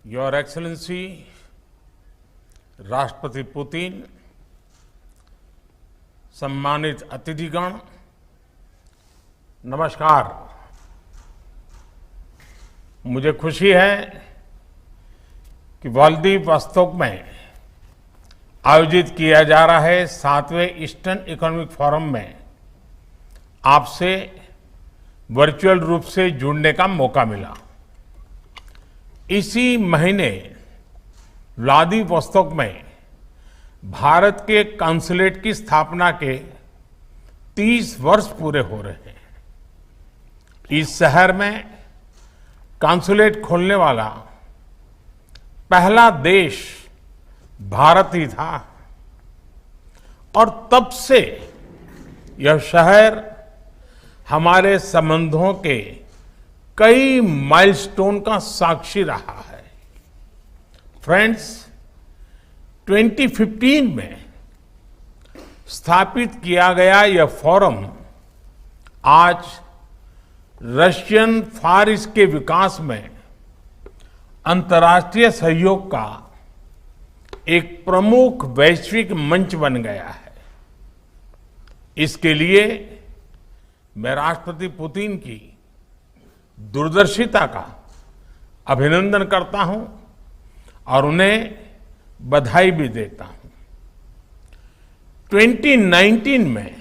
Your excellency राष्ट्रपति Putin, सम्मानित अतिथिगण, नमस्कार। मुझे खुशी है कि व्लादिवोस्तोक में आयोजित किया जा रहा है 7वें ईस्टर्न इकोनॉमिक फोरम में आपसे वर्चुअल रूप से जुड़ने का मौका मिला। इसी महीने व्लादिवोस्तोक में भारत के कॉन्सुलेट की स्थापना के 30 वर्ष पूरे हो रहे हैं। इस शहर में कॉन्सुलेट खोलने वाला पहला देश भारत ही था और तब से यह शहर हमारे संबंधों के कई माइलस्टोन का साक्षी रहा है। फ्रेंड्स, 2015 में स्थापित किया गया यह फोरम आज रशियन फार ईस्ट के विकास में अंतर्राष्ट्रीय सहयोग का एक प्रमुख वैश्विक मंच बन गया है। इसके लिए मैं राष्ट्रपति पुतिन की दूरदर्शिता का अभिनंदन करता हूं और उन्हें बधाई भी देता हूं। 2019 में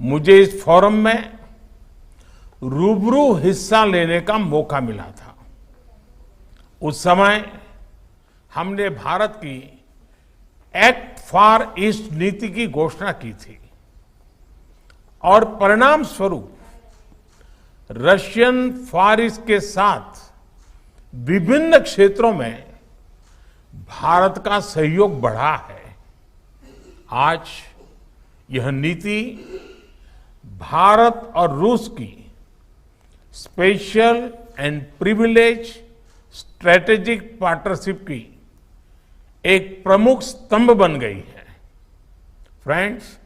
मुझे इस फोरम में रूबरू हिस्सा लेने का मौका मिला था। उस समय हमने भारत की एक्ट फॉर ईस्ट नीति की घोषणा की थी और परिणाम स्वरूप रशियन फार ईस्ट के साथ विभिन्न क्षेत्रों में भारत का सहयोग बढ़ा है। आज यह नीति भारत और रूस की special and privilege strategic partnership की एक प्रमुख स्तंभ बन गई है। फ्रेंड्स,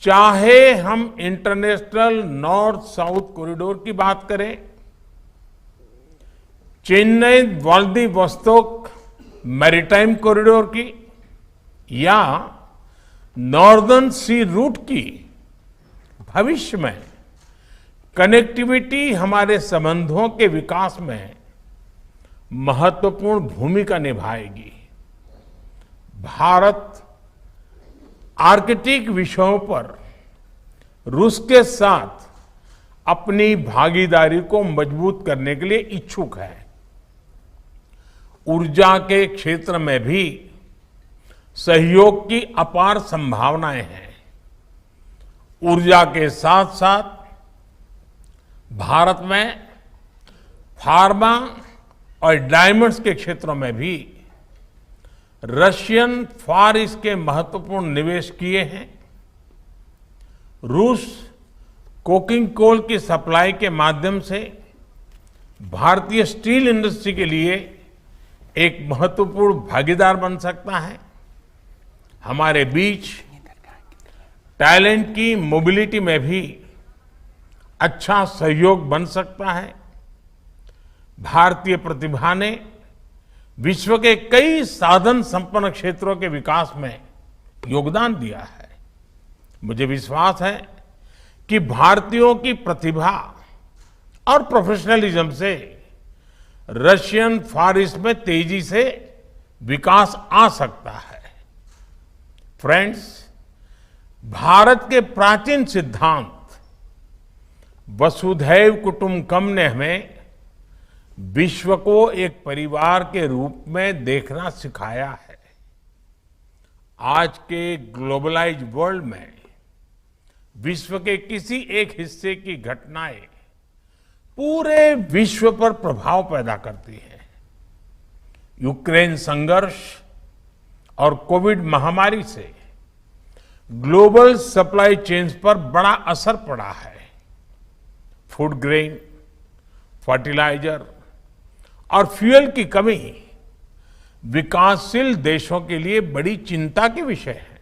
चाहे हम इंटरनेशनल नॉर्थ साउथ कॉरिडोर की बात करें, चेन्नई व्लादिवोस्तोक मैरीटाइम कॉरिडोर की या नॉर्दर्न सी रूट की, भविष्य में कनेक्टिविटी हमारे संबंधों के विकास में महत्वपूर्ण भूमिका निभाएगी। भारत आर्कटिक विषयों पर रूस के साथ अपनी भागीदारी को मजबूत करने के लिए इच्छुक है। ऊर्जा के क्षेत्र में भी सहयोग की अपार संभावनाएं हैं। ऊर्जा के साथ साथ भारत में फार्मा और डायमंड्स के क्षेत्रों में भी रशियन फार ईस्ट के महत्वपूर्ण निवेश किए हैं। रूस कोकिंग कोल की सप्लाई के माध्यम से भारतीय स्टील इंडस्ट्री के लिए एक महत्वपूर्ण भागीदार बन सकता है। हमारे बीच टैलेंट की मोबिलिटी में भी अच्छा सहयोग बन सकता है। भारतीय प्रतिभा ने विश्व के कई साधन संपन्न क्षेत्रों के विकास में योगदान दिया है। मुझे विश्वास है कि भारतीयों की प्रतिभा और प्रोफेशनलिज्म से रशियन फार ईस्ट में तेजी से विकास आ सकता है। फ्रेंड्स, भारत के प्राचीन सिद्धांत वसुधैव कुटुंबकम ने हमें विश्व को एक परिवार के रूप में देखना सिखाया है। आज के ग्लोबलाइज वर्ल्ड में विश्व के किसी एक हिस्से की घटनाएं पूरे विश्व पर प्रभाव पैदा करती है। यूक्रेन संघर्ष और कोविड महामारी से ग्लोबल सप्लाई चेन्स पर बड़ा असर पड़ा है। फूड ग्रेन, फर्टिलाइजर और फ्यूल की कमी विकासशील देशों के लिए बड़ी चिंता के विषय है।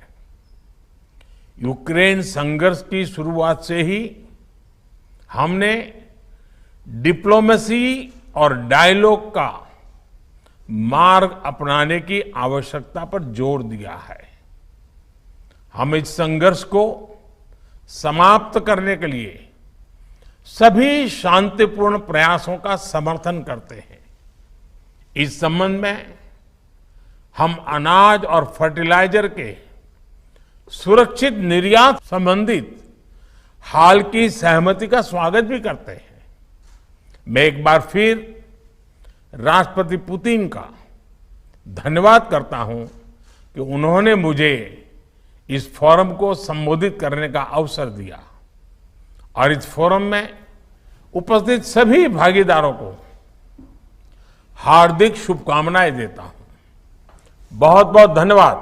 यूक्रेन संघर्ष की शुरुआत से ही हमने डिप्लोमेसी और डायलॉग का मार्ग अपनाने की आवश्यकता पर जोर दिया है। हम इस संघर्ष को समाप्त करने के लिए सभी शांतिपूर्ण प्रयासों का समर्थन करते हैं। इस संबंध में हम अनाज और फर्टिलाइजर के सुरक्षित निर्यात संबंधित हाल की सहमति का स्वागत भी करते हैं। मैं एक बार फिर राष्ट्रपति पुतिन का धन्यवाद करता हूं कि उन्होंने मुझे इस फोरम को संबोधित करने का अवसर दिया और इस फोरम में उपस्थित सभी भागीदारों को हार्दिक शुभकामनाएं देता हूं। बहुत बहुत धन्यवाद।